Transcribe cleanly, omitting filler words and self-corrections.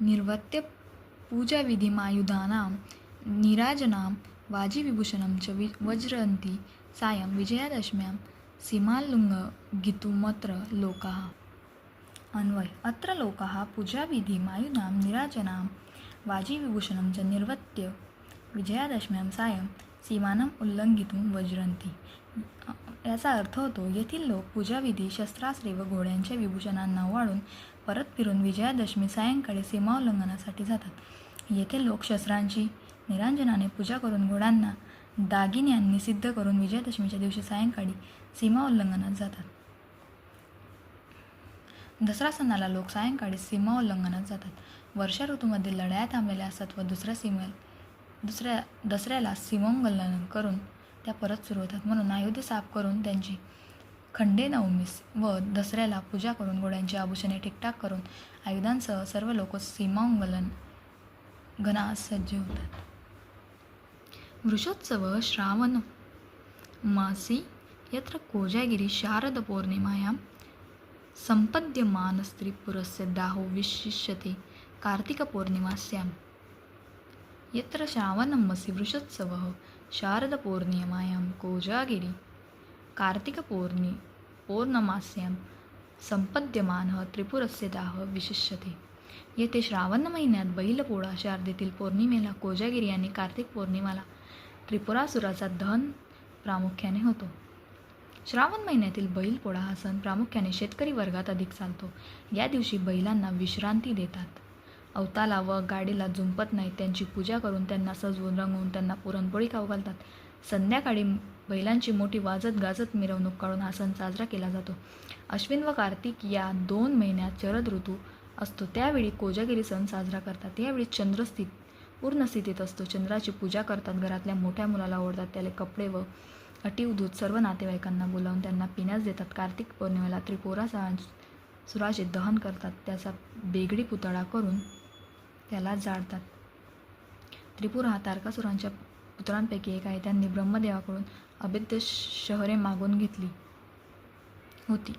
निर्वत्य पूजाविधिमायुधानां नीराजनां वाजिविभूषणं च वज्रन्ति सायं विजयादशम्यां सीमाल्लङ्घितुमत्र लोकाः। अन्वय अत्र लोकाः पूजाविधिमायुधां नीराजनां वाजिविभूषणं च निर्वत्य विजयादशम्यां सायं सीमानं उल्लंघितुं वज्रन्ति। याचा अर्थ होतो, येथील लोक पूजाविधी, शस्त्रास्त्रे व घोड्यांच्या विभूषणांना ओवाळून परत फिरून विजयादशमी सायंकाळी सीमा उल्लंघनासाठी जातात। येथे लोक शस्त्रांची निरांजनाने पूजा करून घोड्यांना दागिन्यांनी सिद्ध करून विजयादशमीच्या दिवशी सायंकाळी सीमा उल्लंघनात जातात। दसरा सणाला लोक सायंकाळी सीमा उल्लंघनात जातात। वर्षा ऋतूमध्ये लढाया थांबलेल्या असतात व दसऱ्याला सीमोल्लंघन करून त्या परत सुरू होतात। म्हणून अयोध्ये साफ करून त्यांची खंडे नवमीस व दसऱ्याला पूजा करून घोड्यांची आभूषणे ठीकठाक करून आयुधांसह सर्व लोक सीमोल्लंघनास सज्ज होतात। वृषोत्सव श्रावण मासी यत्र कोजागिरी शारद पौर्णिमायां सम्पद्यमानस्त्रिपुरस्य दाहो विशिष्यते कार्तिकपौर्णिमास्याम्। यत्र श्रावणमासी वृषोत्सवः शारदपौर्णिमायां कोजागिरी कार्तिकपौर्णमास्यां संपद्यमानः त्रिपुरस्य दाह विशिष्यते। येथे श्रावण महिन्यात बैलपोळा, शारदेतील पौर्णिमेला कोजागिरी आणि कार्तिक पौर्णिमाला त्रिपुरासुराचा दहन प्रामुख्याने होतो। श्रावण महिन्यातील बैलपोळा हा सण प्रामुख्याने शेतकरी वर्गात अधिक चालतो। या दिवशी बैलांना विश्रांती देतात, अवताला व गाडीला जुंपत नाहीत, त्यांची पूजा करून त्यांना सजवून रंगवून त्यांना पुरणपोळी खाऊ घालतात। संध्याकाळी बैलांची मोठी वाजत गाजत मिरवणूक काढून हा सण साजरा केला जातो। अश्विन व कार्तिक या 2 महिन्यात शरद ऋतू असतो, त्यावेळी कोजागिरी सण साजरा करतात। यावेळी चंद्र पूर्ण स्थितीत असतो। चंद्राची पूजा करतात, घरातल्या मोठ्या मुलाला ओवाळतात, त्याला कपडे व अटीव दूध सर्व नातेवाईकांना बोलावून त्यांना पिण्यास देतात। कार्तिक पौर्णिमेला त्रिपुरासुराचे दहन करतात, त्याचा बेगडी पुतळा करून त्याला जाळतात। त्रिपुरा हा तारकासुरांच्या पुत्रांपैकी एक आहे। त्यांनी ब्रह्मदेवाकडून अभेद्य शहरे मागून घेतली होती।